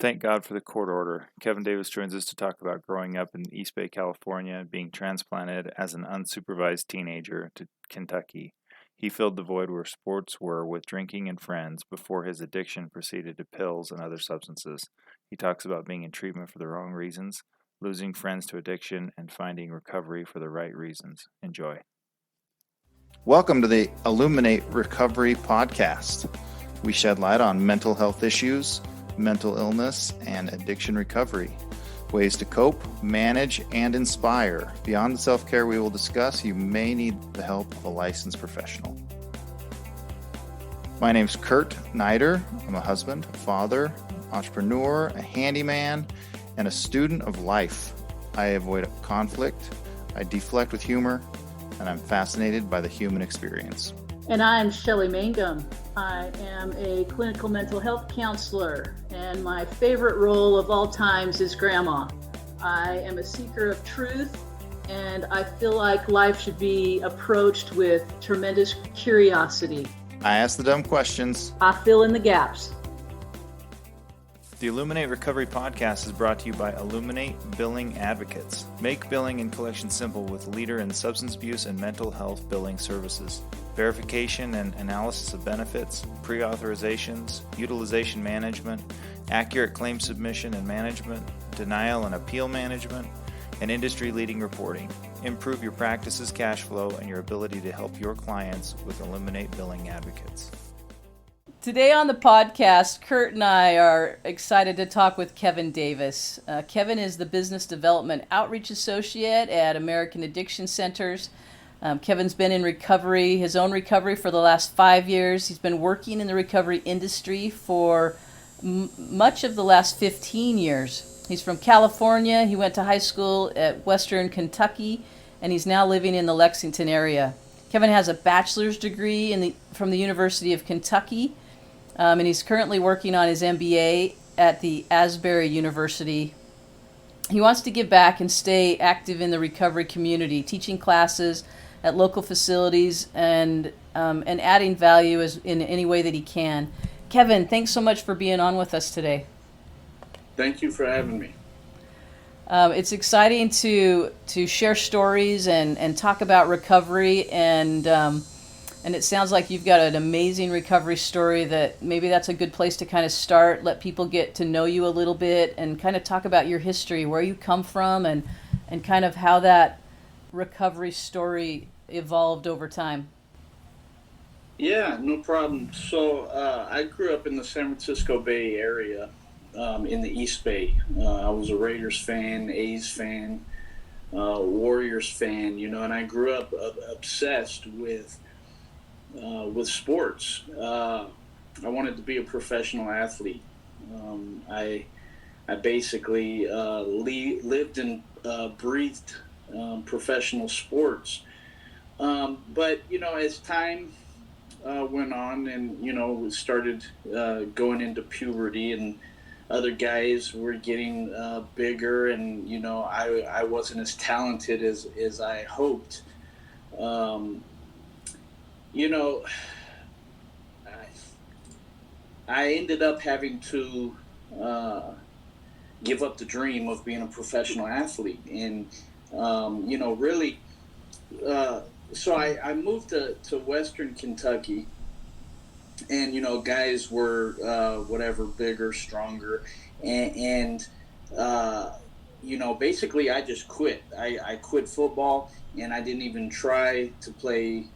Thank God for the court order. Kevin Davis joins us to talk about growing up in East Bay, California, and being transplanted as an unsupervised teenager to Kentucky. He filled the void where sports were with drinking and friends before his addiction proceeded to pills and other substances. He talks about being in treatment for the wrong reasons, losing friends to addiction, and finding recovery for the right reasons. Enjoy. Welcome to the Illuminate Recovery Podcast. We shed light on mental health issues, mental illness, and addiction recovery, ways to cope, manage, and inspire. Beyond the self-care we will discuss, you may need the help of a licensed professional. My name's Kurt Nider. I'm a husband, a father, entrepreneur, a handyman, and a student of life. I avoid conflict, I deflect with humor, and I'm fascinated by the human experience. And I'm Shelley Mangum. I am a clinical mental health counselor, and my favorite role of all times is grandma. I am a seeker of truth, and I feel like life should be approached with tremendous curiosity. I ask the dumb questions. I fill in the gaps. The Illuminate Recovery Podcast is brought to you by Illuminate Billing Advocates. Make billing and collection simple with leader in substance abuse and mental health billing services. Verification and analysis of benefits, pre-authorizations, utilization management, accurate claim submission and management, denial and appeal management, and industry-leading reporting. Improve your practice's cash flow and your ability to help your clients with Illuminate Billing Advocates. Today on the podcast, Kurt and I are excited to talk with Kevin Davis. Kevin is the Business Development Outreach Associate at American Addiction Centers. Kevin's been in recovery, his own recovery, for the last 5 years. He's been working in the recovery industry for much of the last 15 years. He's from California. He went to high school at Western Kentucky, and he's now living in the Lexington area. Kevin has a bachelor's degree from the University of Kentucky, and he's currently working on his MBA at the Asbury University. He wants to give back and stay active in the recovery community, teaching classes at local facilities and adding value in any way that he can. Kevin, thanks so much for being on with us today. Thank you for having me. It's exciting to share stories and talk about recovery, and it sounds like you've got an amazing recovery story that maybe that's a good place to kind of start, let people get to know you a little bit and kind of talk about your history, where you come from, and kind of how that recovery story evolved over time. Yeah, no problem. So I grew up in the San Francisco Bay Area, in the East Bay. I was a Raiders fan, A's fan, Warriors fan, and I grew up obsessed with sports. I wanted to be a professional athlete. I basically lived and breathed professional sports. But as time went on and, we started going into puberty, and other guys were getting bigger, and, I wasn't as talented as I hoped. I ended up having to give up the dream of being a professional athlete. And, really, so I moved to Western Kentucky, and, guys were, whatever, bigger, stronger. And basically I just quit. I quit football, and I didn't even try to play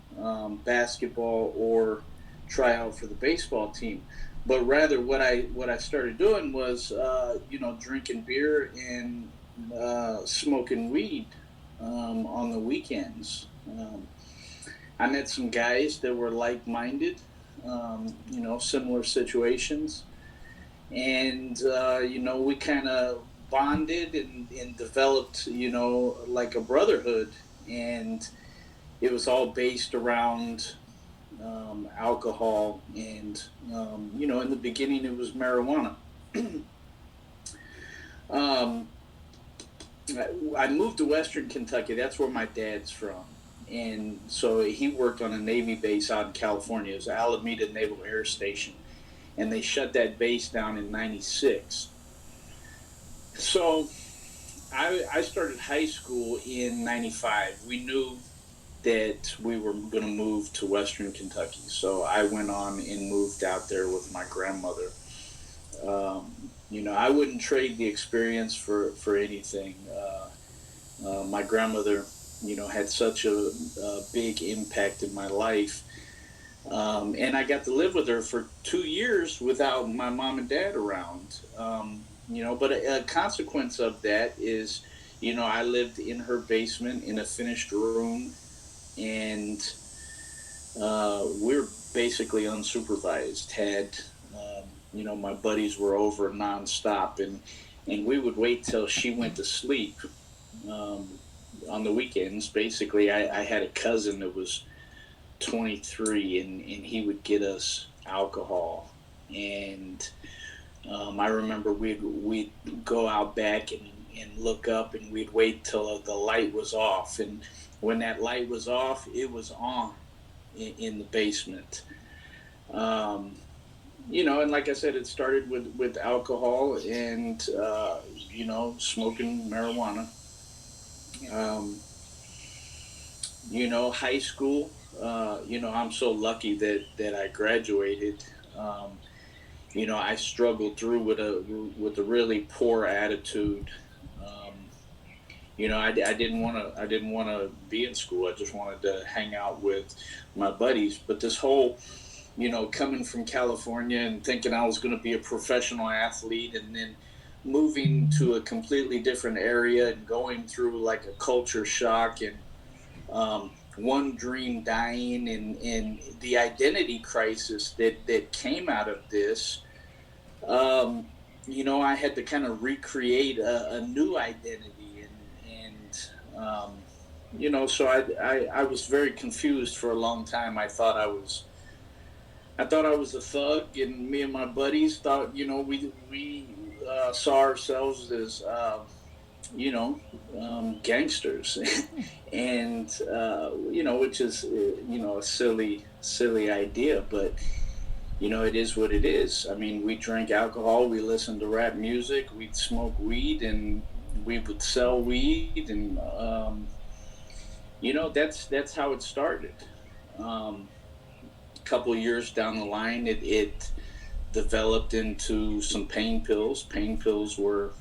basketball or try out for the baseball team. But rather what I started doing was, drinking beer and smoking weed on the weekends. I met some guys that were like-minded, similar situations. And, we kind of bonded and developed, like a brotherhood. And it was all based around alcohol, and in the beginning it was marijuana. I moved to Western Kentucky. That's where my dad's from, and so he worked on a Navy base out in California. It was Alameda Naval Air Station, and they shut that base down in '96. So I started high school in '95. We knew that we were going to move to Western Kentucky, so I went on and moved out there with my grandmother. I wouldn't trade the experience for anything. My grandmother, had such a big impact in my life. And I got to live with her for 2 years without my mom and dad around. But a consequence of that is, I lived in her basement in a finished room, and we're basically unsupervised. My buddies were over nonstop, and we would wait till she went to sleep. Um, on the weekends, basically, I had a cousin that was 23, and he would get us alcohol. And I remember we'd go out back and look up, and we'd wait till the light was off. And when that light was off, it was on in the basement. Um, and like I said, it started with alcohol and, smoking marijuana. Um, high school, I'm so lucky that I graduated. Um, I struggled through with a really poor attitude. Um, I didn't want to be in school. I just wanted to hang out with my buddies. But this whole, coming from California and thinking I was going to be a professional athlete, and then moving to a completely different area and going through like a culture shock, and one dream dying, and the identity crisis that came out of this. I had to kind of recreate a new identity, so I was very confused for a long time. I thought I was a thug, and me and my buddies thought, we saw ourselves as, gangsters, and which is, a silly idea, but it is what it is. I mean, we drank alcohol, we listened to rap music, we'd smoke weed, and we would sell weed, and that's how it started. Um, a couple of years down the line, it developed into some pain pills. Pain pills were,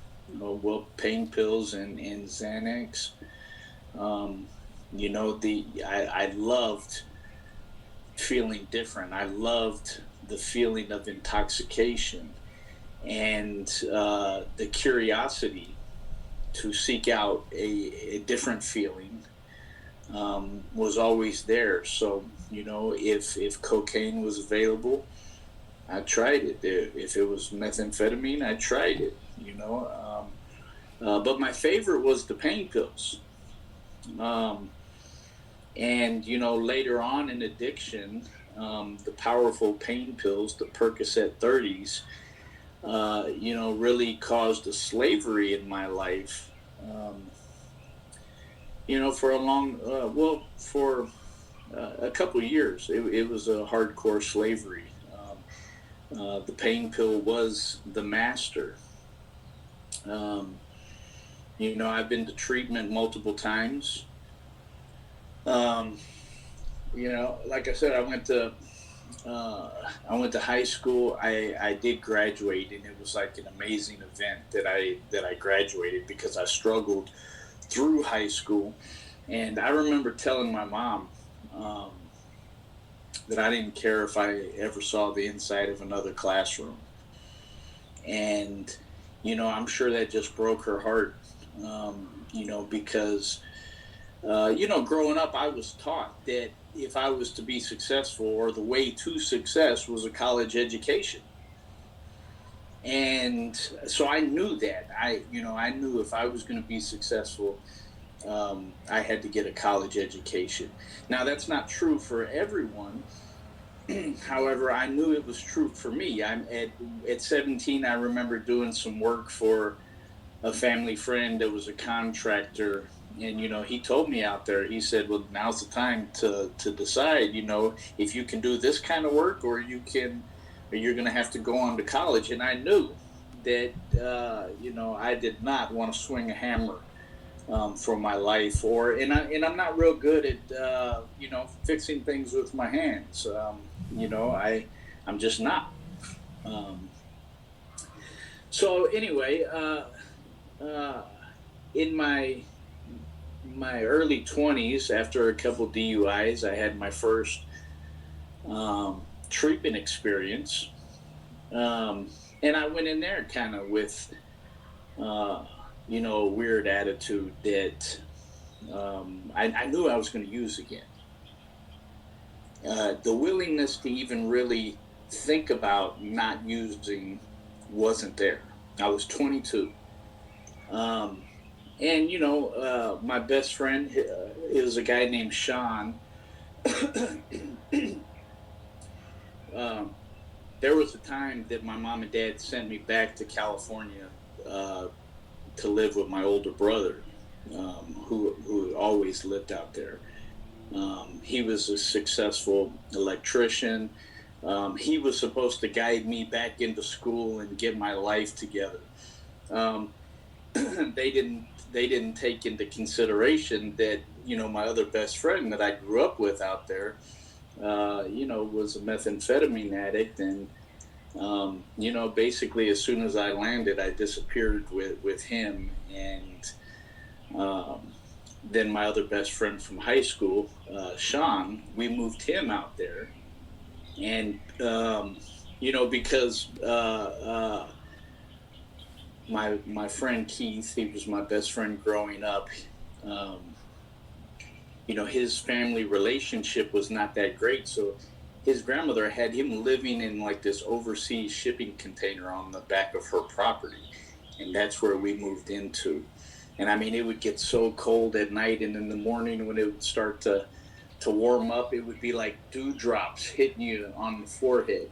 pain pills and Xanax. Um, I loved feeling different. I loved the feeling of intoxication, and the curiosity to seek out a different feeling was always there. So, if cocaine was available, I tried it. If it was methamphetamine, I tried it. But my favorite was the pain pills. Um, and later on in addiction, the powerful pain pills, the Percocet 30s, really caused a slavery in my life. For a for a couple of years, it was a hardcore slavery. The pain pill was the master. Um, I've been to treatment multiple times. Um, like I said, I went to high school. I did graduate, and it was like an amazing event that I graduated, because I struggled through high school. And I remember telling my mom, um, that I didn't care if I ever saw the inside of another classroom. And I'm sure that just broke her heart. Because growing up, I was taught that if I was to be successful, or the way to success was a college education. And so I knew that. I knew if I was going to be successful, I had to get a college education. Now, that's not true for everyone. However, I knew it was true for me. At 17, I remember doing some work for a family friend that was a contractor, and he told me out there, he said, well, now's the time to decide, if you can do this kind of work, or you're going to have to go on to college. And I knew that I did not want to swing a hammer for my life, and I'm not real good at fixing things with my hands. I'm just not. Um, so anyway, uh, in my early 20s, after a couple DUIs, I had my first treatment experience, um, and I went in there kind of with uh, a weird attitude that I knew I was going to use again. The willingness to even really think about not using wasn't there. I was 22. Um, and, my best friend is a guy named Sean. um, there was a time that my mom and dad sent me back to California uh, to live with my older brother, who always lived out there. He was a successful electrician. He was supposed to guide me back into school and get my life together. Um, they didn't take into consideration that my other best friend that I grew up with out there, was a methamphetamine addict, and basically as soon as I landed, I disappeared with him, and um, then my other best friend from high school, Sean, we moved him out there, and because my friend Keith, he was my best friend growing up. Um, his family relationship was not that great, so his grandmother had him living in like this overseas shipping container on the back of her property, and that's where we moved into. And I mean, it would get so cold at night, and in the morning when it would start to warm up, it would be like dewdrops hitting you on the forehead.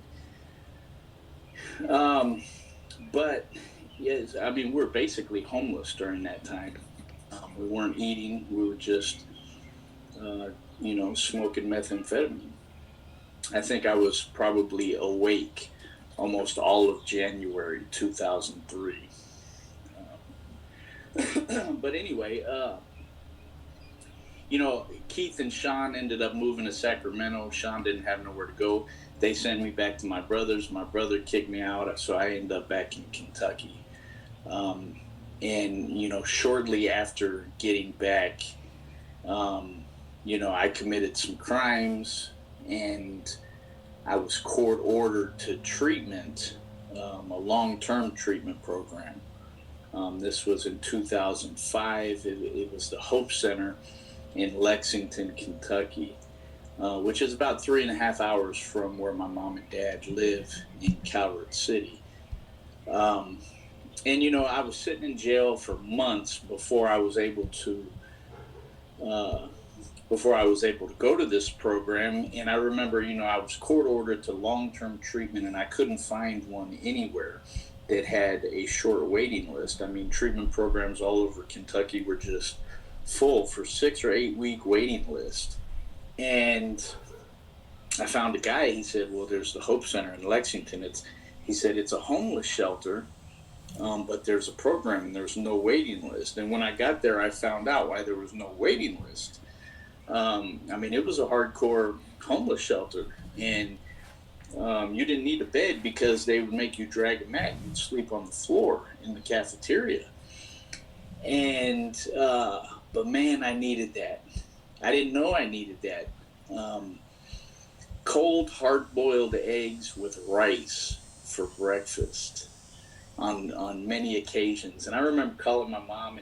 Um, but yes, I mean, we were basically homeless during that time. We weren't eating; we were just, smoking methamphetamine. I think I was probably awake almost all of January 2003. But anyway, Keith and Sean ended up moving to Sacramento. Sean didn't have nowhere to go. They sent me back to my brother's. My brother kicked me out, so I ended up back in Kentucky. Um, and, shortly after getting back, I committed some crimes, and I was court ordered to treatment, a long-term treatment program. This was in 2005. It was the Hope Center in Lexington, Kentucky, which is about 3.5 hours from where my mom and dad live in Calvert City. Um, and I was sitting in jail for months before I was able to uh, go to this program. And I remember, I was court ordered to long-term treatment, and I couldn't find one anywhere that had a short waiting list. I mean, treatment programs all over Kentucky were just full for 6 or 8 week waiting list. And I found a guy. He said, "Well, there's the Hope Center in Lexington. He said it's a homeless shelter, but there's a program and there's no waiting list." And when I got there, I found out why there was no waiting list. I mean, it was a hardcore homeless shelter, and you didn't need a bed because they would make you drag a mat. You'd sleep on the floor in the cafeteria. And but man, I needed that. I didn't know I needed that. Um, Cold, hard-boiled eggs with rice for breakfast on many occasions. And I remember calling my mom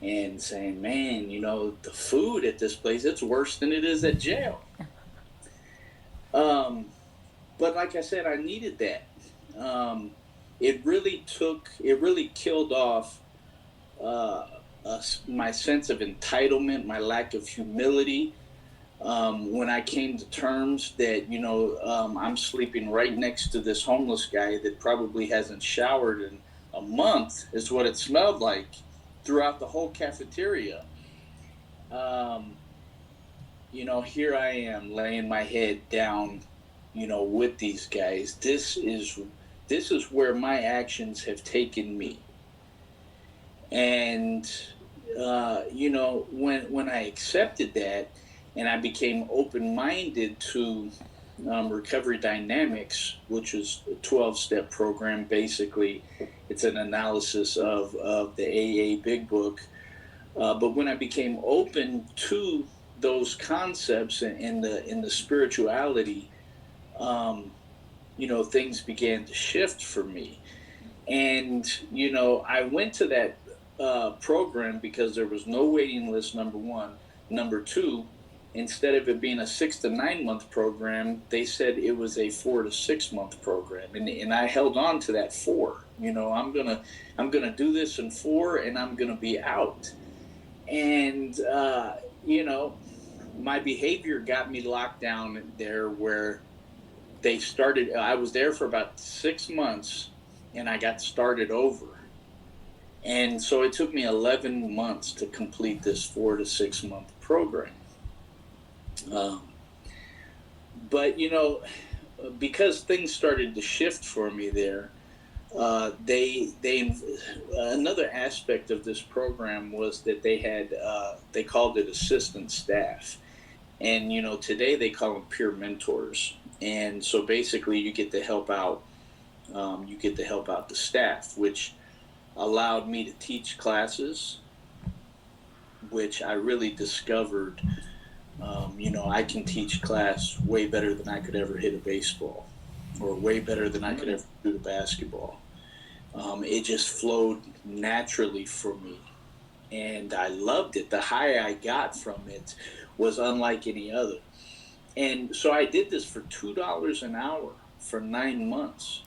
and saying, "Man, the food at this place, it's worse than it is at jail." Um, but like I said, I needed that. Um, it really killed off uh, my sense of entitlement, my lack of humility. When I came to terms that, I'm sleeping right next to this homeless guy that probably hasn't showered in a month, is what it smelled like throughout the whole cafeteria. Um, Here I am laying my head down, with these guys. this is where my actions have taken me. And when I accepted that, and I became open-minded to recovery dynamics, which is a 12-step program. Basically, it's an analysis of the AA Big Book. But when I became open to those concepts in the spirituality, things began to shift for me. And I went to that program because there was no waiting list, number one. Number two, instead of it being a 6 to 9 month program, they said it was a 4 to 6 month program, and I held on to that 4. I'm gonna do this in 4, and I'm gonna be out. And my behavior got me locked down there, where they started. I was there for about 6 months, and I got started over. And so it took me 11 months to complete this 4 to 6 month program. But because things started to shift for me there, they another aspect of this program was that they had they called it assistant staff, and today they call them peer mentors. And so basically, you get to help out the staff, which allowed me to teach classes, which I really discovered. I can teach class way better than I could ever hit a baseball, or way better than I could ever shoot a basketball. It just flowed naturally for me, and I loved it. The high I got from it was unlike any other. And so I did this for $2 an hour for 9 months.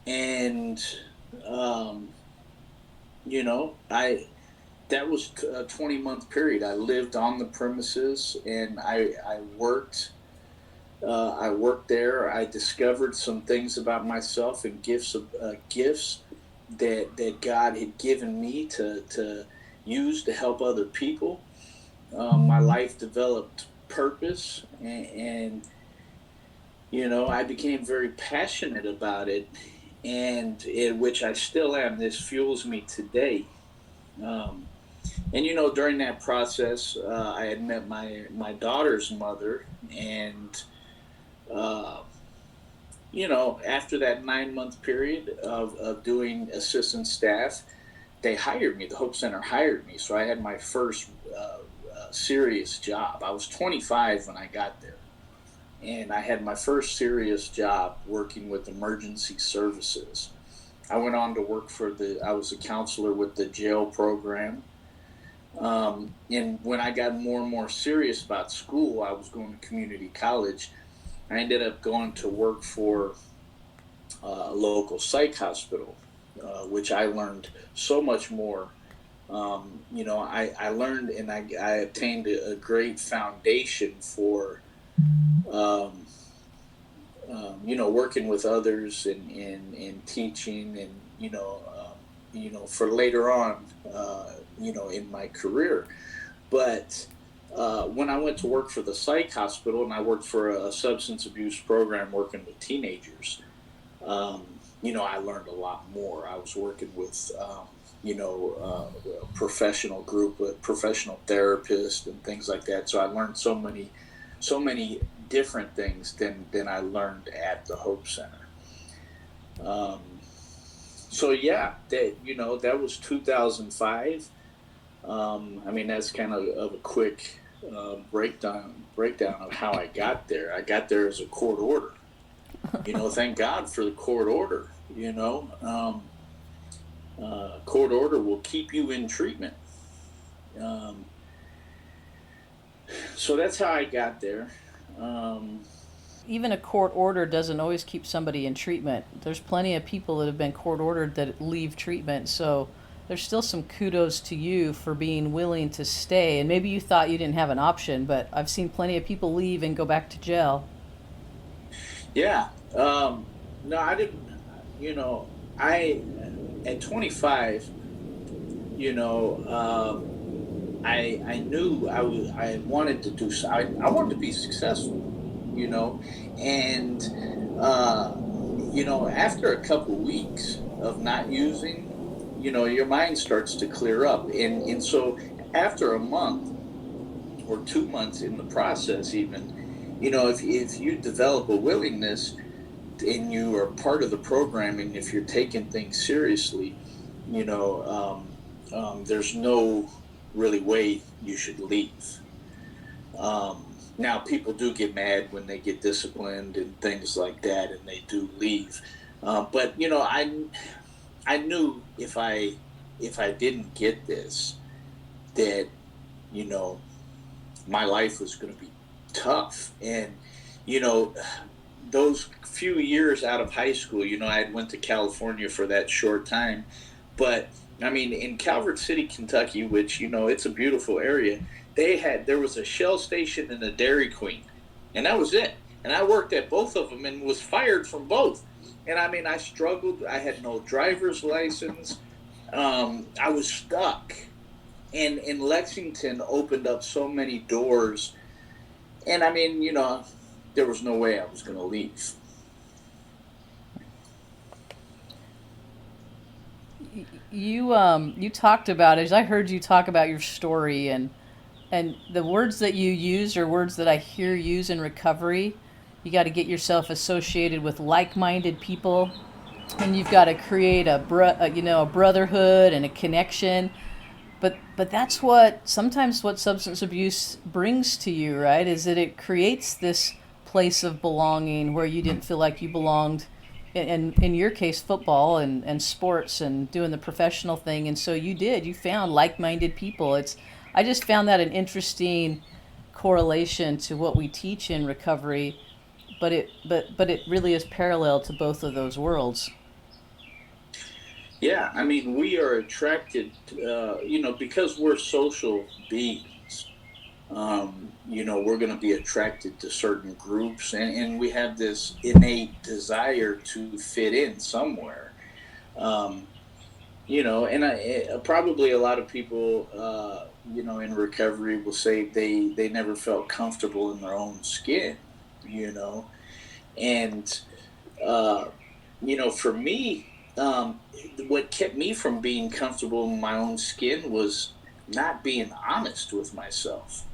And, that was a 20-month period. I lived on the premises, and I worked. I worked there. I discovered some things about myself and gifts that God had given me to use to help other people. My life developed purpose, and I became very passionate about it, and which I still am. This fuels me today. And during that process, I had met my daughter's mother, and after that 9-month period of doing assistant staff, they hired me. The Hope Center hired me, so I had my first serious job. I was 25 when I got there, and I had my first serious job working with emergency services. I went on to work I was a counselor with the jail program. And when I got more and more serious about school, I was going to community college. I ended up going to work for a local psych hospital, which I learned so much more. I learned, and I obtained a great foundation for, working with others and teaching, and, for later on, in my career. But when I went to work for the psych hospital, and I worked for a substance abuse program working with teenagers, I learned a lot more. I was working with, a professional group with professional therapists and things like that. So I learned so many different things than I learned at the Hope Center. That was 2005. That's kind of a quick breakdown of how I got there. I got there as a court order. Thank God for the court order. Court order will keep you in treatment. So that's how I got there. Even a court order doesn't always keep somebody in treatment. There's plenty of people that have been court ordered that leave treatment. So there's still some kudos to you for being willing to stay. And maybe you thought you didn't have an option, but I've seen plenty of people leave and go back to jail. Yeah. No, I didn't. At 25, I knew I wanted to do. I wanted to be successful, and after a couple weeks of not using, your mind starts to clear up. And so after a month or 2 months in the process, even, if you develop a willingness and you are part of the programming, if you're taking things seriously, there's no really way you should leave. Now, people do get mad when they get disciplined and things like that, and they do leave. But I knew if I didn't get this, that my life was going to be tough. And those few years out of high school, I had went to California for that short time, but I mean, in Calvert City, Kentucky, which it's a beautiful area, there was a Shell station and a Dairy Queen, and that was it. And I worked at both of them and was fired from both. And I mean, I struggled. I had no driver's license. I was stuck. And in Lexington opened up so many doors. And I mean, there was no way I was going to leave. You talked about it. As I heard you talk about your story, and the words that you use are words that I hear used in recovery. You got to get yourself associated with like-minded people, and you've got to create a brotherhood and a connection. But that's sometimes what substance abuse brings to you, right? Is that it creates this place of belonging where you didn't feel like you belonged. And in your case, football and sports and doing the professional thing. And so you found like-minded people. I just found that an interesting correlation to what we teach in recovery, but it really is parallel to both of those worlds. Yeah, I mean, we are attracted, because we're social beings. We're going to be attracted to certain groups, and we have this innate desire to fit in somewhere. And probably a lot of people, in recovery will say they never felt comfortable in their own skin, and, for me, what kept me from being comfortable in my own skin was not being honest with myself.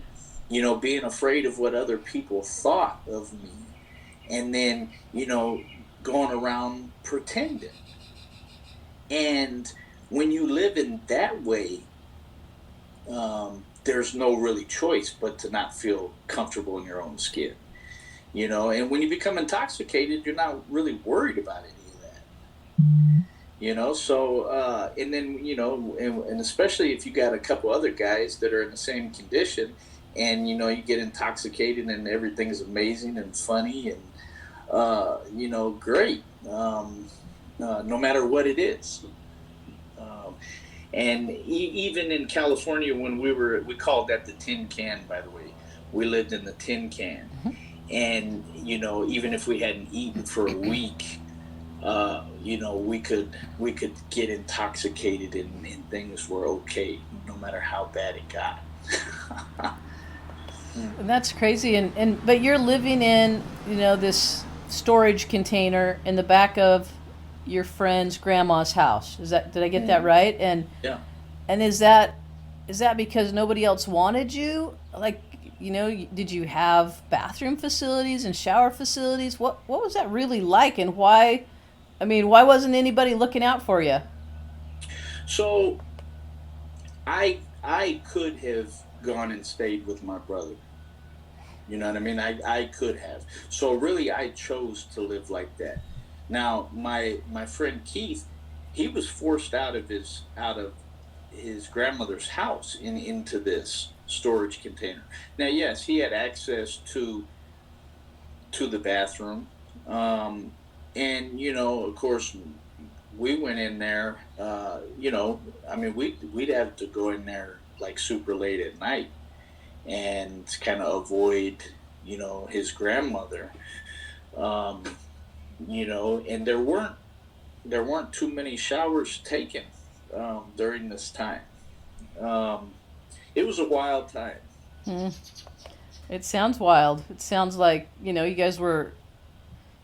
Being afraid of what other people thought of me, and then, going around pretending. And when you live in that way, there's no really choice but to not feel comfortable in your own skin. And when you become intoxicated, you're not really worried about any of that. So, and then, and especially if you got a couple other guys that are in the same condition, and you get intoxicated and everything's amazing and funny and great, no matter what it is. And even in California, when we called that the tin can, by the way. We lived in the tin can. Mm-hmm. And even if we hadn't eaten for a week, we could get intoxicated and things were okay, no matter how bad it got. And that's crazy. But you're living in, this storage container in the back of your friend's grandma's house. Did I get that right? And yeah. And is that because nobody else wanted you? Like, did you have bathroom facilities and shower facilities? What was that really like, and why? I mean, why wasn't anybody looking out for you? So, I could have gone and stayed with my brother. You know what I mean? I could have. So really, I chose to live like that. Now, my friend Keith, he was forced out of his grandmother's house into this storage container. Now, yes, he had access to the bathroom, and of course, we went in there. We'd have to go in there like super late at night and kind of avoid, his grandmother. And there weren't too many showers taken during this time. It was a wild time. It sounds wild. It sounds like, you guys were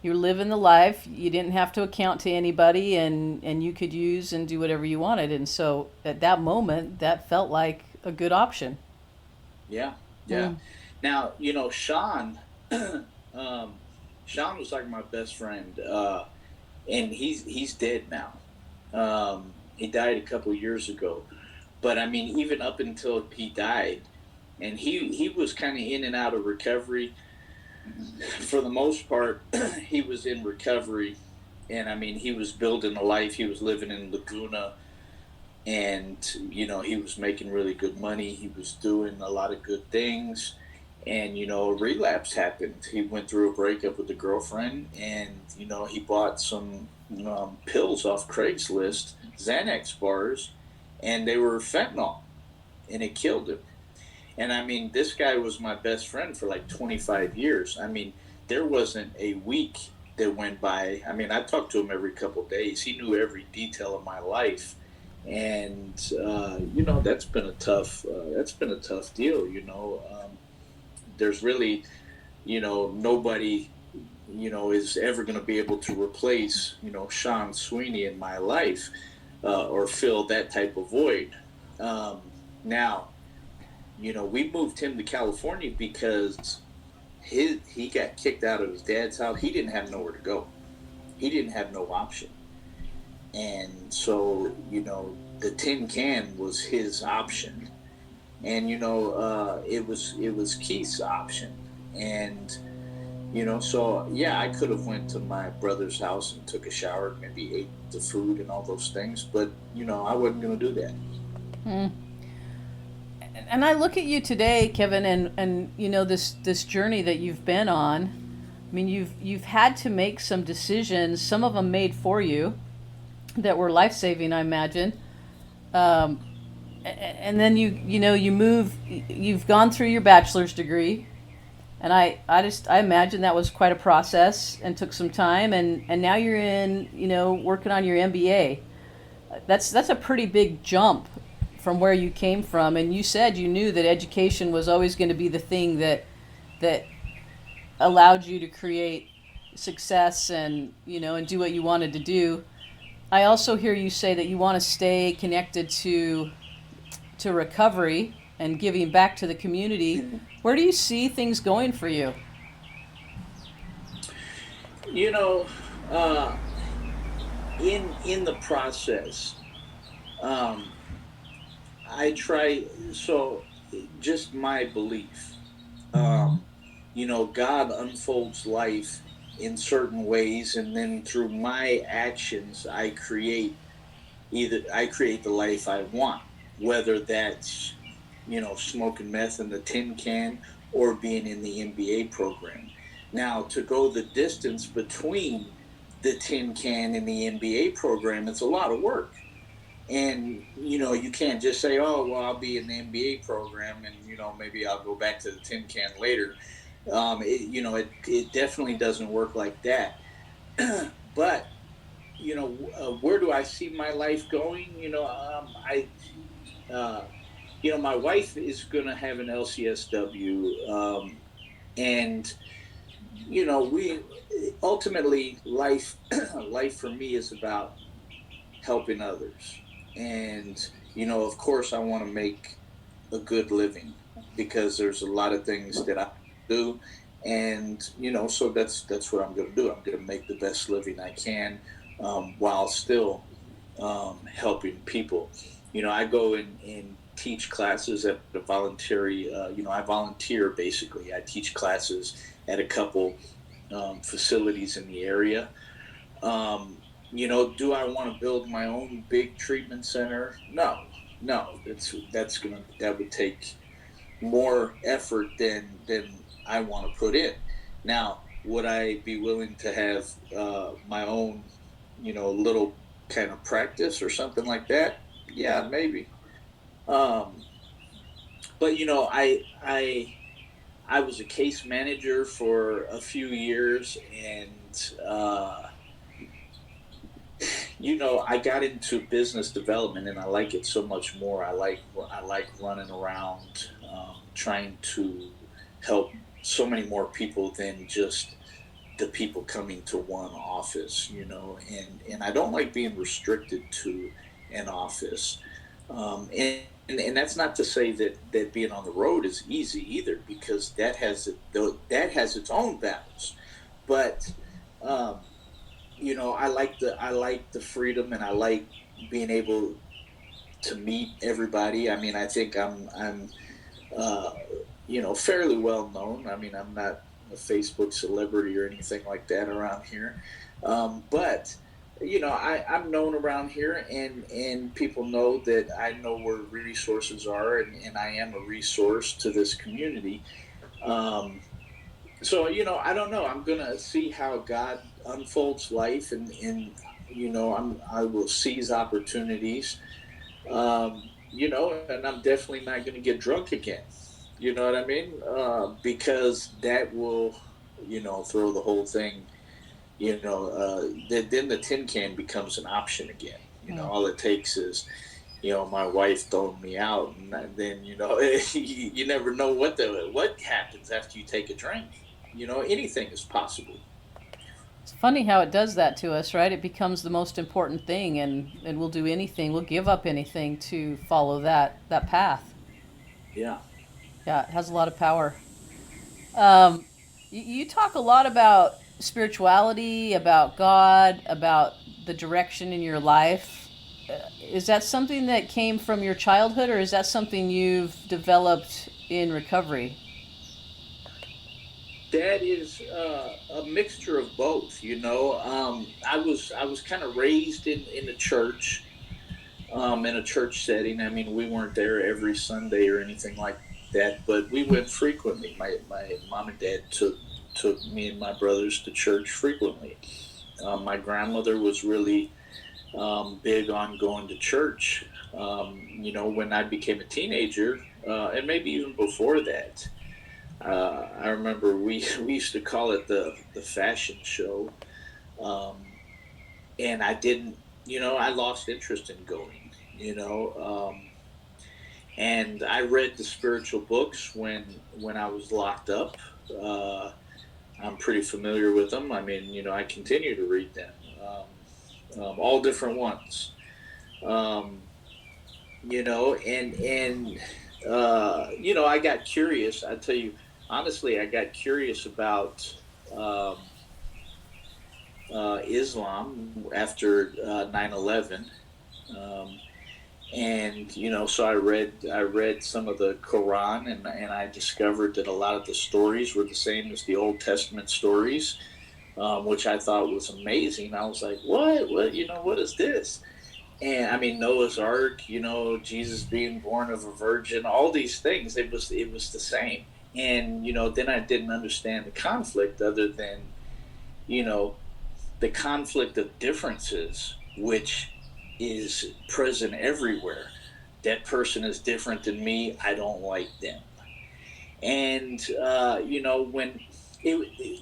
You're living the life. You didn't have to account to anybody, and you could use and do whatever you wanted. And so at that moment, that felt like a good option. Yeah, yeah. Hmm. Now, Sean, Sean was like my best friend, and he's dead now. He died a couple years ago, but I mean, even up until he died, and he was kind of in and out of recovery. For the most part, he was in recovery, and I mean, he was building a life. He was living in Laguna, and he was making really good money. He was doing a lot of good things, and a relapse happened. He went through a breakup with a girlfriend, and he bought some pills off Craigslist, Xanax bars, and they were fentanyl, and it killed him. And I mean, this guy was my best friend for like 25 years. I mean, there wasn't a week that went by. I mean, I talked to him every couple of days. He knew every detail of my life, and that's been a tough deal. There's really, nobody, is ever going to be able to replace, Sean Sweeney in my life, or fill that type of void. Now, we moved him to California because he got kicked out of his dad's house. He didn't have nowhere to go. He didn't have no option. And so, the tin can was his option. And, it was Keith's option. And, so, yeah, I could have went to my brother's house and took a shower, maybe ate the food and all those things. But, I wasn't going to do that. Hmm. And I look at you today, Kevin, and this journey that you've been on. I mean, you've had to make some decisions, some of them made for you, that were life-saving, I imagine. And then you've gone through your bachelor's degree, and I imagine that was quite a process and took some time, and now you're in, working on your MBA. That's a pretty big jump from where you came from, and you said you knew that education was always going to be the thing that allowed you to create success and and do what you wanted to do. I also hear you say that you want to stay connected to recovery and giving back to the community. Where do you see things going for you? Uh, in the process, I try. So, just my belief. God unfolds life in certain ways, and then through my actions, I create the life I want, whether that's smoking meth in the tin can or being in the MBA program. Now, to go the distance between the tin can and the MBA program, it's a lot of work. And you can't just say, oh well, I'll be in the MBA program, and maybe I'll go back to the tin can later. It definitely doesn't work like that. But where do I see my life going? Uh, my wife is going to have an LCSW, and we ultimately life life for me is about helping others, and of course I want to make a good living, because there's a lot of things that I do, and so that's what I'm going to do. I'm going to make the best living I can, while still helping people. I go and teach classes at the voluntary. I volunteer basically. I teach classes at a couple facilities in the area. Do I want to build my own big treatment center? No. That would take more effort than I want to put in. Now, would I be willing to have my own, little kind of practice or something like that? Yeah, maybe. Um, but I was a case manager for a few years, and I got into business development, and I like it so much more. I like running around, trying to help so many more people than just the people coming to one office, and I don't like being restricted to an office. And that's not to say that being on the road is easy either, because that has its own battles. But I like the freedom, and I like being able to meet everybody. I mean, I think I'm uh, fairly well known. I mean, I'm not a Facebook celebrity or anything like that around here, but I'm known around here, and people know that I know where resources are, and I am a resource to this community. Um, so I don't know. I'm gonna see how God unfolds life, and I will seize opportunities. And I'm definitely not gonna get drunk again. You know what I mean? Because that will, throw the whole thing. Then the tin can becomes an option again. Mm. All it takes is, my wife throwing me out, and then you never know what happens after you take a drink. Anything is possible. It's funny how it does that to us, right? It becomes the most important thing, and we'll do anything, we'll give up anything to follow that path. Yeah. Yeah, it has a lot of power. Um, you talk a lot about spirituality, about God, about the direction in your life. Is that something that came from your childhood, or is that something you've developed in recovery? That is a mixture of both. I was kind of raised in a church, in a church setting. I mean, we weren't there every Sunday or anything like that, but we went frequently. My mom and dad took me and my brothers to church frequently. My grandmother was really big on going to church. When I became a teenager, and maybe even before that. I remember we used to call it the fashion show, um, and I didn't, I lost interest in going, and I read the spiritual books when I was locked up. Uh, I'm pretty familiar with them. I mean, I continue to read them, all different ones, um, and I got curious. I tell you honestly, I got curious about um, Islam after 9/11. Um, and so I read some of the Quran, and I discovered that a lot of the stories were the same as the Old Testament stories, which I thought was amazing. I was like, what is this? And I mean, Noah's Ark, Jesus being born of a virgin, all these things. It was the same. And then I didn't understand the conflict, other than you know the conflict of differences, which is present everywhere. That person is different than me. I don't like them. And when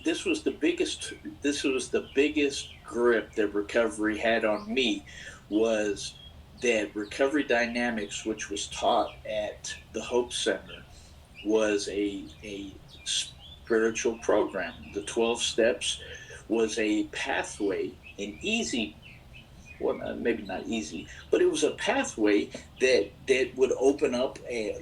this was the biggest grip that recovery had on me, was that recovery dynamics, which was taught at the Hope Center, was a spiritual program. The 12 steps was a pathway, an easy, well, maybe not easy, but it was a pathway that would open up a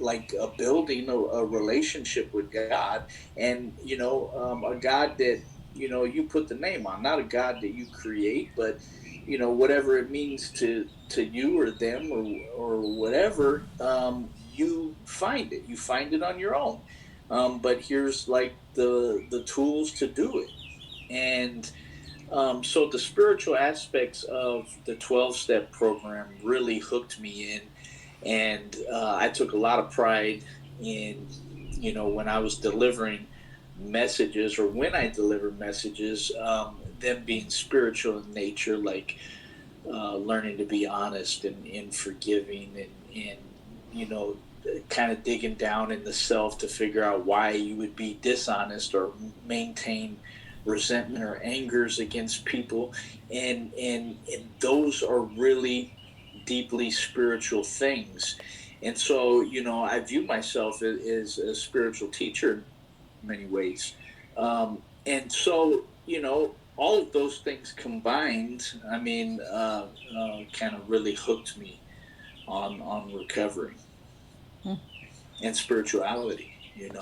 building, a relationship with God, and a God that you put the name on, not a God that you create, but whatever it means to you or them, or whatever, you find it on your own. But here's like the tools to do it. And so the spiritual aspects of the 12-step program really hooked me in. And I took a lot of pride in, when I was delivering messages, or when I deliver messages, them being spiritual in nature, like learning to be honest and forgiving, and kind of digging down in the self to figure out why you would be dishonest or maintain resentment or angers against people, and those are really deeply spiritual things. And so I view myself as a spiritual teacher in many ways. And so all of those things combined, I mean, kind of really hooked me on recovery and spirituality, and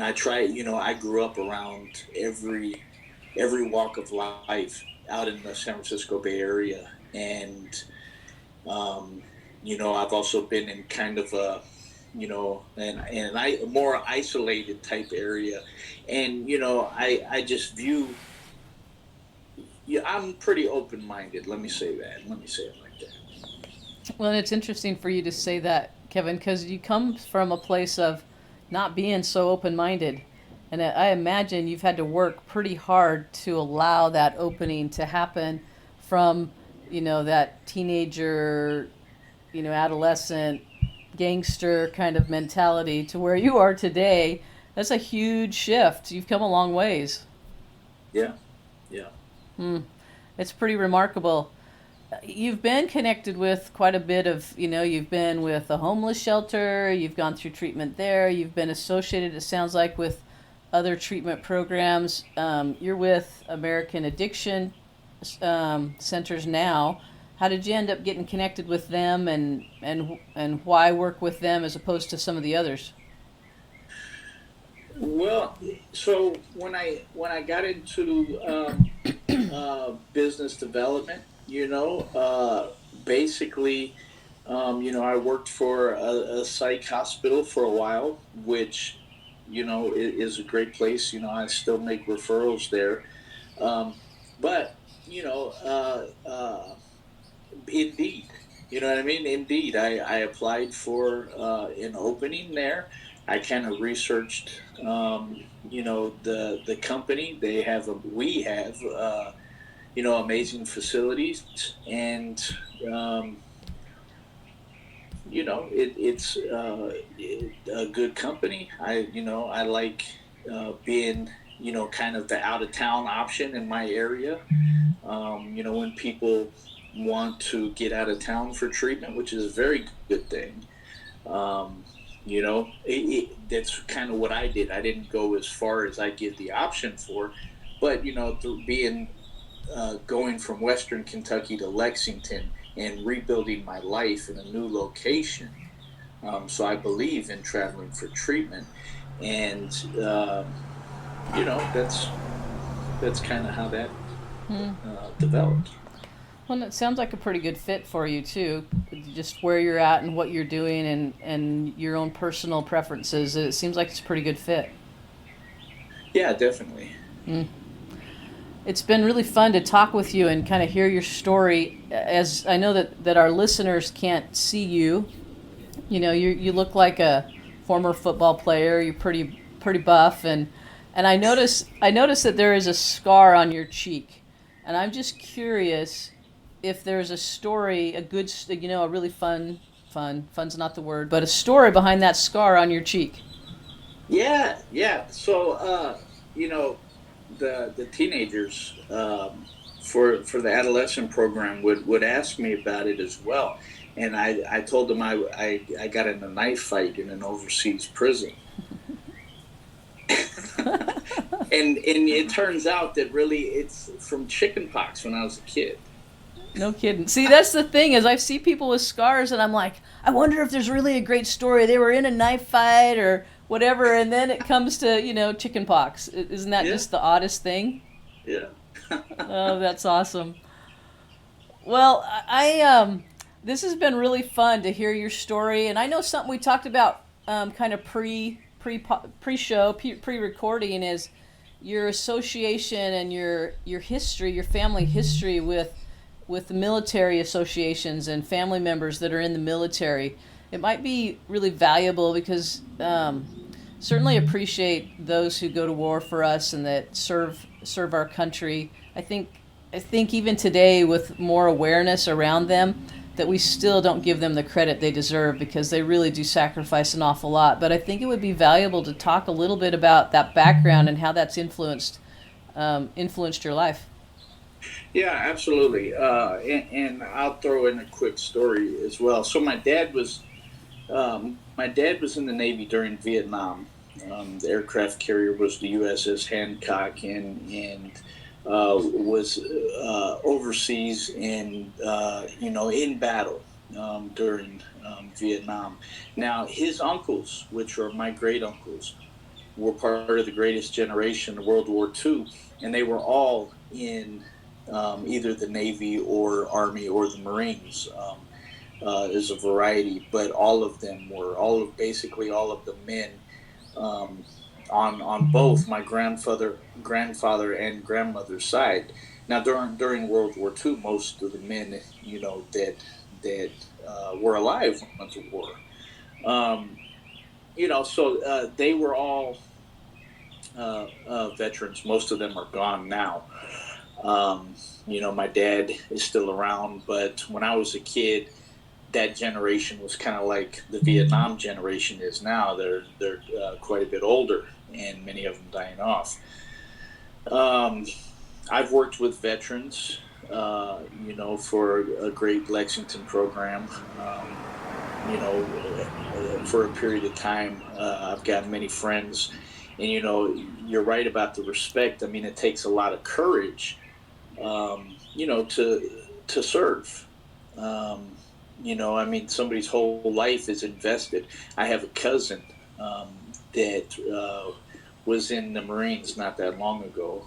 I try, I grew up around every walk of life out in the San Francisco Bay Area, and I've also been in kind of a and I more isolated type area, and I just view, I'm pretty open minded. Let me say that. Let me say it like that. Well, and it's interesting for you to say that, Kevin, because you come from a place of not being so open-minded. And I imagine you've had to work pretty hard to allow that opening to happen from, that teenager, adolescent, gangster kind of mentality to where you are today. That's a huge shift. You've come a long ways. Yeah. It's pretty remarkable. You've been connected with quite a bit of, you've been with a homeless shelter, you've gone through treatment there, you've been associated, it sounds like, with other treatment programs. You're with American Addiction Centers now. How did you end up getting connected with them, and why work with them as opposed to some of the others? Well, so when I got into business development, basically, I worked for a psych hospital for a while, which, is a great place. I still make referrals there. But, Indeed, you know what I mean? Indeed, I applied for an opening there. I kind of researched, the company. We have, amazing facilities, and it's a good company. I like being, kind of the out of town option in my area. When people want to get out of town for treatment, which is a very good thing. That's kind of what I did. I didn't go as far as I get the option for, but through going from Western Kentucky to Lexington and rebuilding my life in a new location. So I believe in traveling for treatment, and that's kind of how that developed. Well, it sounds like a pretty good fit for you too, just where you're at and what you're doing, and your own personal preferences. It seems like it's a pretty good fit. Yeah, definitely. It's been really fun to talk with you and kind of hear your story. As I know that our listeners can't see you, you look like a former football player. You're pretty buff, and I notice that there is a scar on your cheek, and I'm just curious if there's a story, a really fun's not the word, but a story behind that scar on your cheek. Yeah. So, the teenagers for the adolescent program would ask me about it as well, and I told them I got in a knife fight in an overseas prison. and it turns out that really it's from chickenpox when I was a kid. No kidding. See, that's the thing, is I see people with scars and I'm like, I wonder if there's really a great story. They were in a knife fight or whatever, and then it comes to, chickenpox. Isn't that just the oddest thing? Yeah. Oh, that's awesome. Well, this has been really fun to hear your story, and I know something we talked about kind of pre-show, pre-recording is your association and your history, your family history with the military associations and family members that are in the military. It might be really valuable because certainly appreciate those who go to war for us and that serve our country. I think even today, with more awareness around them, that we still don't give them the credit they deserve, because they really do sacrifice an awful lot. But I think it would be valuable to talk a little bit about that background and how that's influenced your life. Yeah, absolutely. And I'll throw in a quick story as well. So my dad was in the Navy during Vietnam, The aircraft carrier was the USS Hancock, and was overseas and in battle during Vietnam. Now his uncles, which are my great uncles, were part of the greatest generation of World War II, and they were all in either the Navy or Army or the Marines. There's a variety, but all of them were basically all of the men um, on both my grandfather and grandmother's side. Now during World War II, most of the men that were alive went to war. Um, so they were all veterans. Most of them are gone now. My dad is still around, but when I was a kid, that generation was kind of like the Vietnam generation is now. They're quite a bit older, and many of them dying off. Um, I've worked with veterans, for a great Lexington program. For a period of time, I've got many friends, and you're right about the respect. I mean, it takes a lot of courage, to serve. Somebody's whole life is invested. I have a cousin that was in the Marines not that long ago,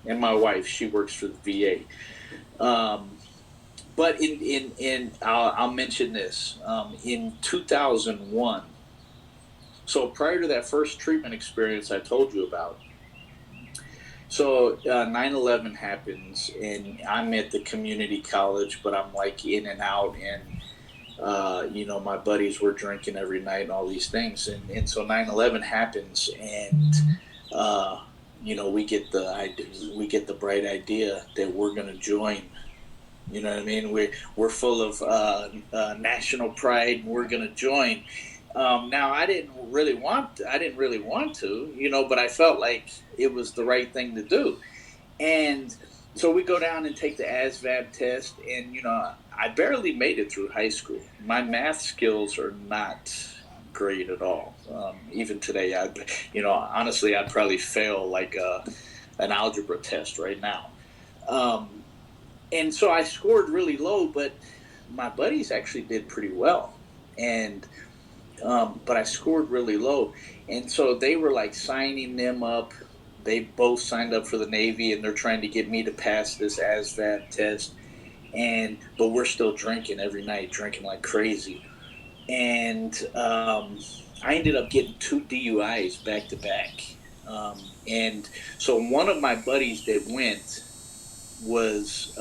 and my wife, she works for the VA. But I'll mention this. In 2001, so prior to that first treatment experience I told you about, so 9/11 happens, and I'm at the community college, but I'm like in and out, and my buddies were drinking every night and all these things, and so 9/11 happens, and we get the bright idea that we're going to join. You know what I mean? We're full of national pride, and we're going to join. Now I didn't really want to, but I felt like it was the right thing to do. And so we go down and take the ASVAB test, and I barely made it through high school. My math skills are not great at all. Even today, honestly, I'd probably fail like an algebra test right now. And so I scored really low, but my buddies actually did pretty well. And but I scored really low, and so they were like signing them up. They both signed up for the Navy, and they're trying to get me to pass this ASVAB test. But we're still drinking every night, drinking like crazy. And I ended up getting 2 DUIs back to back. And so one of my buddies that went was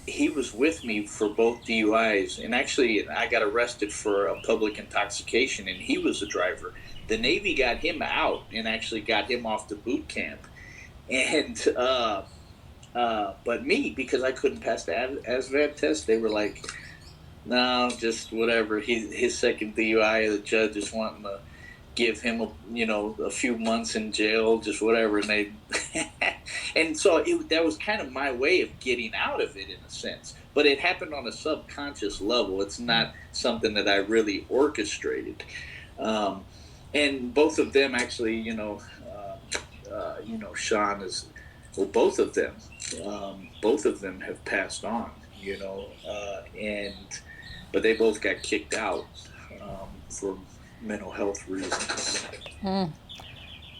he was with me for both DUIs, and actually I got arrested for a public intoxication, and he was the driver. The Navy got him out and actually got him off the boot camp, and but me, because I couldn't pass the ASVAB test, they were like, no, just whatever. His second DUI, the judge is wanting to give him a few months in jail, just whatever, and they and so that was kind of my way of getting out of it in a sense, but it happened on a subconscious level. It's not something that I really orchestrated. And both of them actually, Sean is, well, both of them have passed on, and but they both got kicked out for mental health reasons.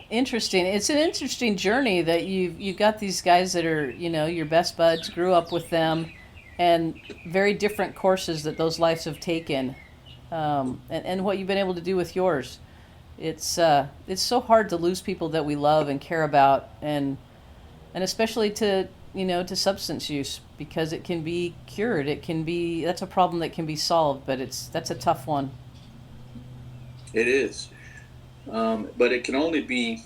Interesting. It's an interesting journey that you've got these guys that are, your best buds, grew up with them, and very different courses that those lives have taken, and what you've been able to do with yours. It's so hard to lose people that we love and care about, and especially to substance use, because it can be cured. That's a problem that can be solved, but that's a tough one. It is. But it can only be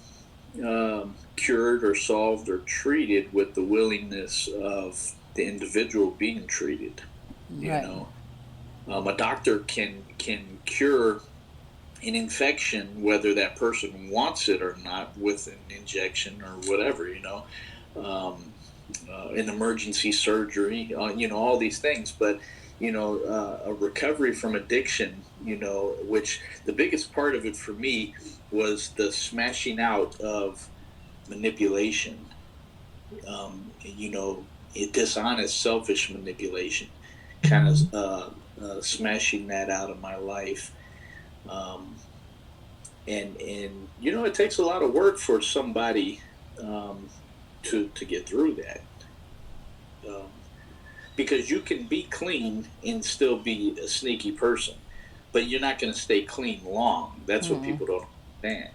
cured or solved or treated with the willingness of the individual being treated. Right. A doctor can cure an infection whether that person wants it or not with an injection or whatever. an emergency surgery, all these things. But, a recovery from addiction, which the biggest part of it for me was the smashing out of manipulation, dishonest, selfish manipulation, kind of smashing that out of my life. And it takes a lot of work for somebody to get through that, because you can be clean and still be a sneaky person, but you're not going to stay clean long. That's what people don't understand.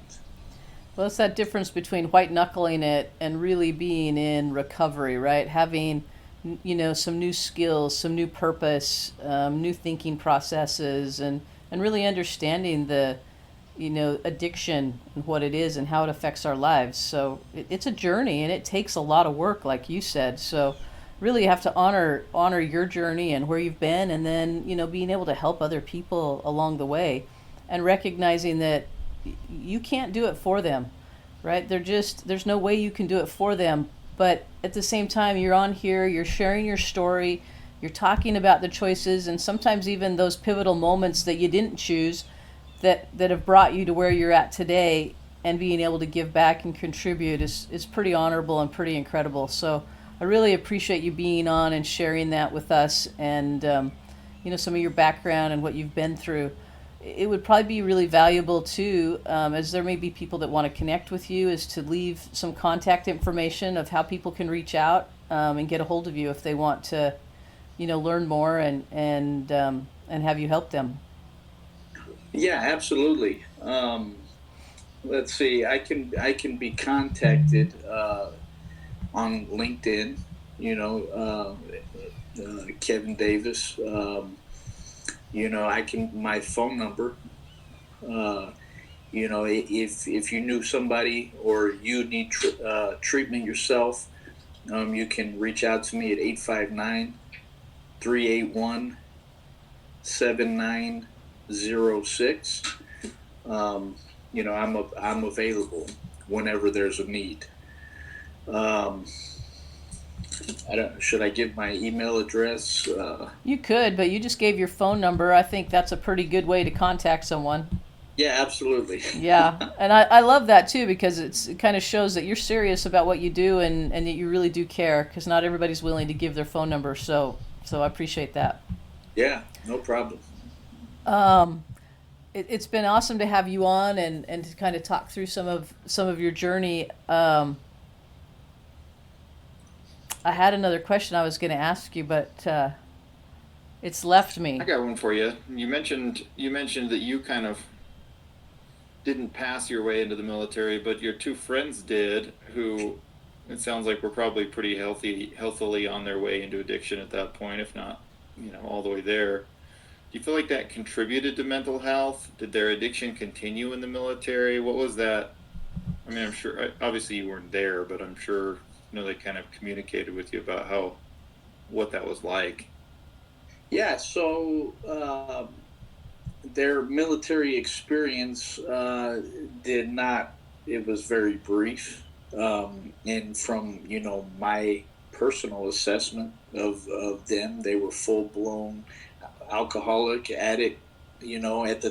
Well, it's that difference between white knuckling it and really being in recovery, right? Having, some new skills, some new purpose, new thinking processes, and really understanding the, addiction and what it is and how it affects our lives. So it's a journey, and it takes a lot of work, like you said. So really you have to honor your journey and where you've been, and then, being able to help other people along the way, and recognizing that you can't do it for them, right? There's no way you can do it for them. But at the same time, you're on here, you're sharing your story, you're talking about the choices, and sometimes even those pivotal moments that you didn't choose that have brought you to where you're at today, and being able to give back and contribute is pretty honorable and pretty incredible. So I really appreciate you being on and sharing that with us, and some of your background and what you've been through. It would probably be really valuable too, as there may be people that want to connect with you, is to leave some contact information of how people can reach out and get a hold of you if they want to, learn more and have you help them. Yeah, absolutely. Let's see. I can be contacted on LinkedIn. Kevin Davis. My phone number, if you knew somebody or you need treatment yourself, you can reach out to me at 859-381-7906. I'm available whenever there's a need. Should I give my email address? You could, but you just gave your phone number. I think that's a pretty good way to contact someone. Yeah, absolutely. Yeah, and I love that too, because it kind of shows that you're serious about what you do, and that you really do care, because not everybody's willing to give their phone number. So I appreciate that. Yeah, no problem. It's been awesome to have you on and to kind of talk through some of your journey. I had another question I was going to ask you, but it's left me. I got one for you. You mentioned that you kind of didn't pass your way into the military, but your two friends did, who it sounds like were probably pretty healthily on their way into addiction at that point, if not, all the way there. Do you feel like that contributed to mental health? Did their addiction continue in the military? What was that? I mean, I'm sure, obviously you weren't there, but I'm sure, they kind of communicated with you about what that was like. Yeah, so their military experience did not, it was very brief. And from, my personal assessment of them, they were full-blown alcoholic, addict, at the,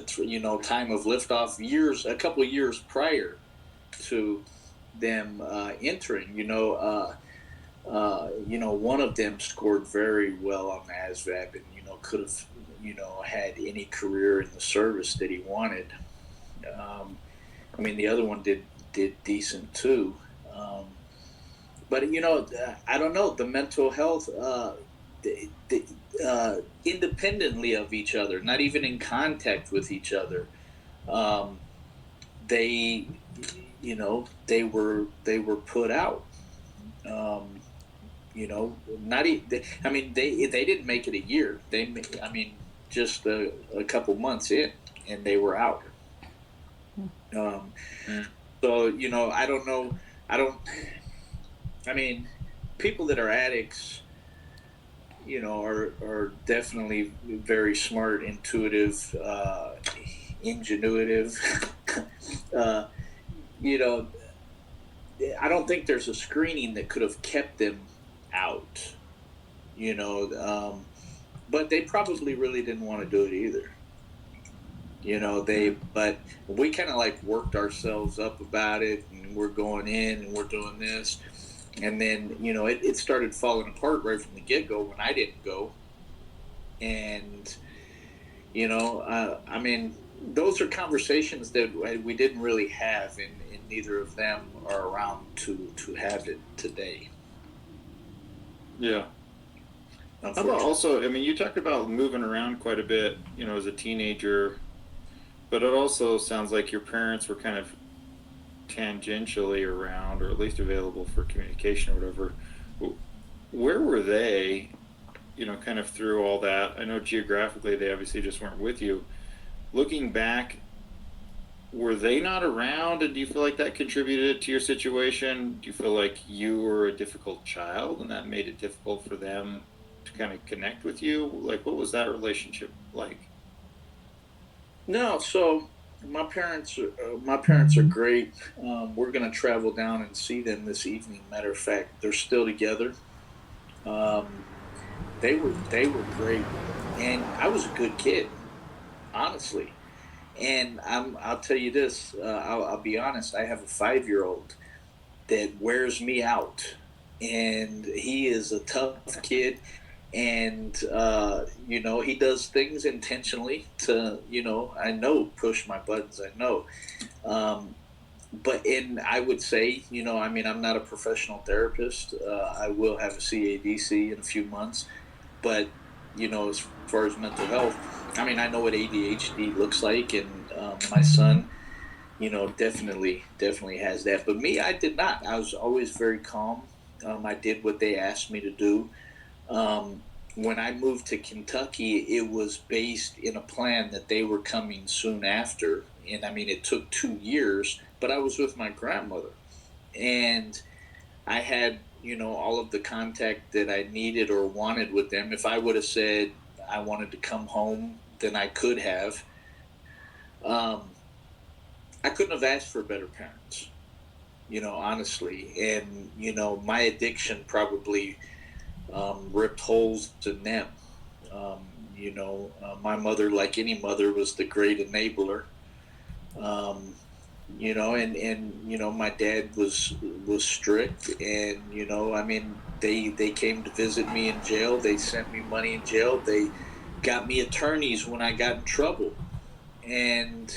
time of liftoff, a couple of years prior to them entering. One of them scored very well on the ASVAB, and could have had any career in the service that he wanted. The other one did decent too, but I don't know, the mental health, independently of each other, not even in contact with each other, they were put out. Not even, they didn't make it a year. Just a couple months in, and they were out. So I don't know. People that are addicts, are definitely very smart, intuitive, ingenuitive. I don't think there's a screening that could have kept them out, but they probably really didn't want to do it either. But we kind of like worked ourselves up about it, and we're going in and we're doing this. And then, it started falling apart right from the get go when I didn't go. And, I mean, those are conversations that we didn't really have, and neither of them are around to have it today. Yeah. How about also, I mean, you talked about moving around quite a bit, as a teenager, but it also sounds like your parents were kind of tangentially around, or at least available for communication or whatever. Where were they, kind of through all that? I know geographically they obviously just weren't with you. Looking back, were they not around, and do you feel like that contributed to your situation? Do you feel like you were a difficult child and that made it difficult for them to kind of connect with you? Like, what was that relationship like? No, so my parents are great. We're gonna travel down and see them this evening. Matter of fact, they're still together. Um, they were great, and I was a good kid, honestly. And I'll tell you this. I'll be honest. I have a 5-year-old that wears me out, and he is a tough kid. And he does things intentionally to, I know, push my buttons. I know. Um, and I would say, I mean, I'm not a professional therapist. I will have a CADC in a few months, but as far as mental health, I mean, I know what ADHD looks like, and my son, definitely has that. But me, I did not. I was always very calm. I did what they asked me to do. Um, when I moved to Kentucky, it was based in a plan that they were coming soon after. And I mean, it took 2 years, but I was with my grandmother. And I had, all of the contact that I needed or wanted with them. If I would have said I wanted to come home, then I could have. Um, I couldn't have asked for better parents, honestly. And, my addiction probably ripped holes in them. Um, my mother, like any mother, was the great enabler. Um, my dad was strict, and I mean, they came to visit me in jail. They sent me money in jail. They got me attorneys when I got in trouble, and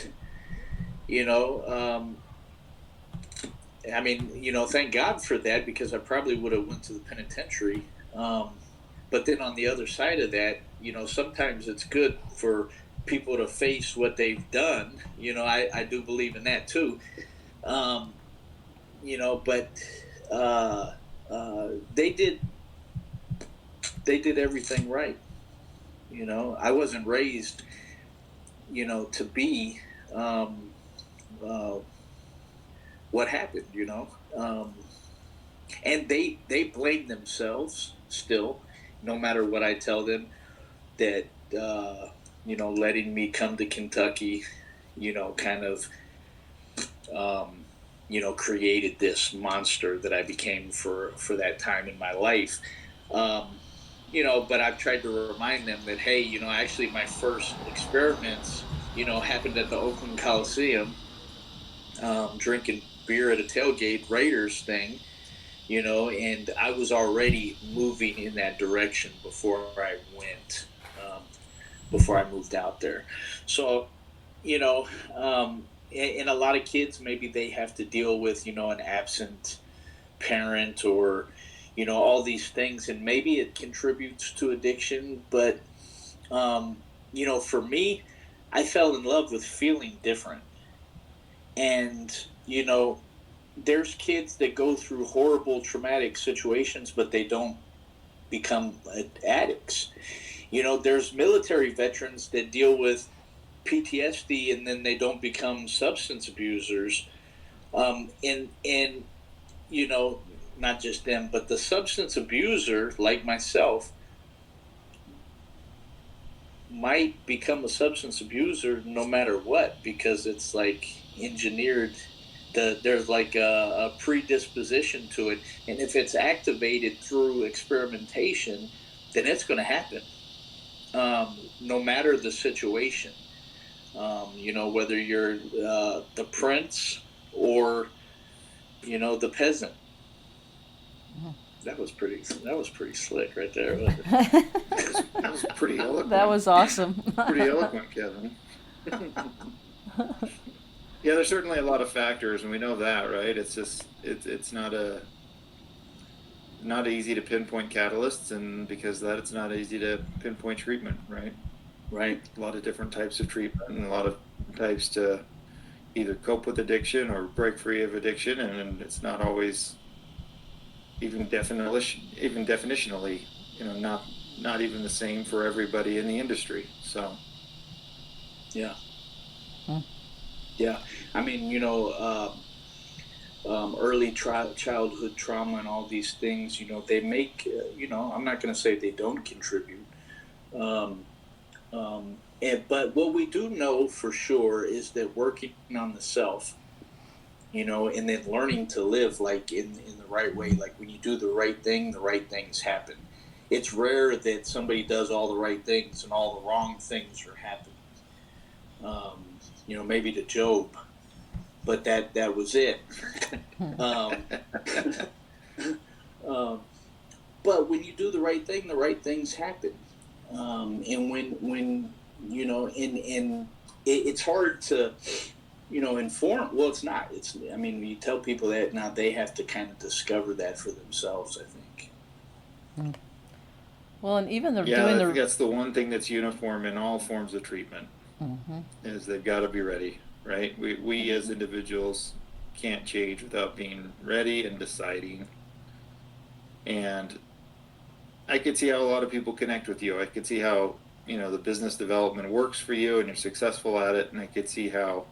you know, um, I mean, thank God for that, because I probably would have went to the penitentiary. Um, but then on the other side of that, sometimes it's good for people to face what they've done. I do believe in that too. Um, but uh, they did everything right. I wasn't raised, to be um, uh, what happened. And they blame themselves still, no matter what I tell them. That letting me come to Kentucky, kind of created this monster that I became for that time in my life. Um, but I've tried to remind them that, hey, actually my first experiments, happened at the Oakland Coliseum, drinking beer at a tailgate Raiders thing, and I was already moving in that direction um, before I moved out there. So, you know, and a lot of kids, maybe they have to deal with, an absent parent, or, all these things, and maybe it contributes to addiction. But, for me, I fell in love with feeling different. And, there's kids that go through horrible traumatic situations, but they don't become addicts. There's military veterans that deal with PTSD, and then they don't become substance abusers. And you know, not just them, but the substance abuser, like myself, might become a substance abuser no matter what, because it's like engineered there's like a predisposition to it, and if it's activated through experimentation, then it's going to happen, no matter the situation. Whether you're the prince or the peasant. That was pretty slick right there, wasn't it? That was pretty eloquent. That was awesome. Pretty eloquent, Kevin. Yeah, there's certainly a lot of factors, and we know that, right? It's just it's not easy to pinpoint catalysts, and because of that, it's not easy to pinpoint treatment, right? Right. A lot of different types of treatment, and a lot of types to either cope with addiction or break free of addiction, and it's not always even definitionally, not even the same for everybody in the industry. So, yeah. Yeah, I mean, early childhood trauma and all these things, they make, I'm not going to say they don't contribute. But what we do know for sure is that working on the self, and then learning to live like in the right way, like when you do the right thing, the right things happen. It's rare that somebody does all the right things and all the wrong things are happening. Maybe to Job, but that was it. But when you do the right thing, the right things happen. And when it's hard to, inform. Well, it's not. You tell people that now they have to kind of discover that for themselves, I think. Well, and even I think that's the one thing that's uniform in all forms of treatment. Mm-hmm. Is they've got to be ready, right? We as individuals can't change without being ready and deciding. And I could see how a lot of people connect with you. I could see how, the business development works for you and you're successful at it. And I could see how,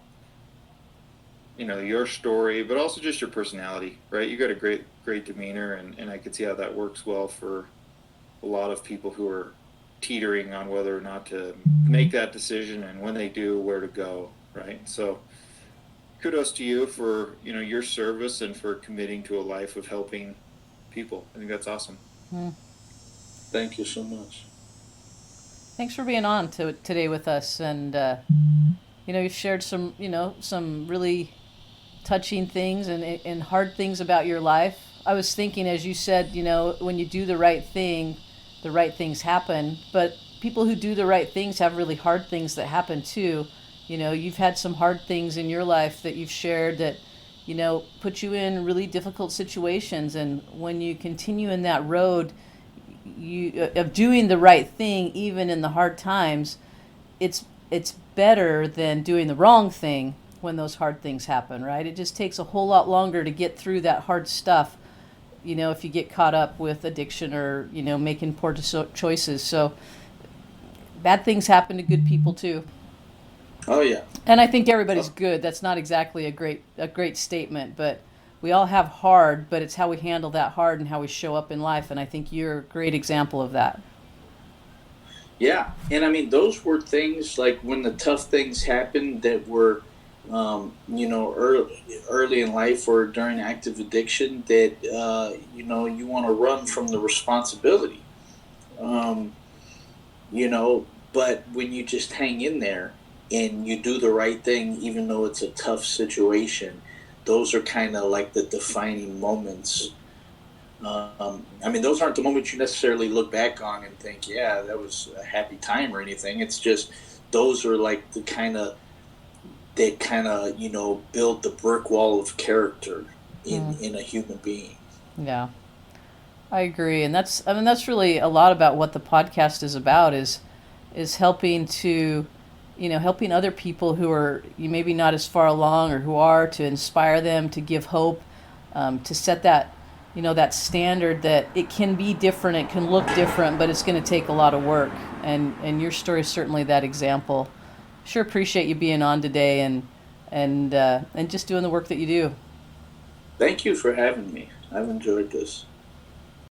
your story, but also just your personality, right? You got a great demeanor, and I could see how that works well for a lot of people who are teetering on whether or not to make that decision, and when they do, where to go, right? So kudos to you for your service and for committing to a life of helping people. I think that's awesome. Thank you so much. Thanks for being on today with us, and you've shared some really touching things and hard things about your life. I was thinking, as you said, when you do the right things happen, but people who do the right things have really hard things that happen too. You've had some hard things in your life that you've shared that, put you in really difficult situations. And when you continue in that road of doing the right thing, even in the hard times, it's better than doing the wrong thing when those hard things happen, right? It just takes a whole lot longer to get through that hard stuff, if you get caught up with addiction or, making poor choices. So bad things happen to good people too. Oh yeah. And I think everybody's good. That's not exactly a great statement, but we all have hard, but it's how we handle that hard and how we show up in life. And I think you're a great example of that. Yeah. And those were things like when the tough things happened that were, early in life or during active addiction that, you want to run from the responsibility, but when you just hang in there and you do the right thing, even though it's a tough situation, those are kind of like the defining moments. Those aren't the moments you necessarily look back on and think, yeah, that was a happy time or anything. It's just, those are like the kind of build the brick wall of character in a human being. Yeah, I agree. And that's really a lot about what the podcast is about, is helping to, helping other people who are maybe not as far along or who are, to inspire them, to give hope, to set that, that standard that it can be different, it can look different, but it's going to take a lot of work. And your story is certainly that example. Sure appreciate you being on today and just doing the work that you do. Thank you for having me. I've enjoyed this.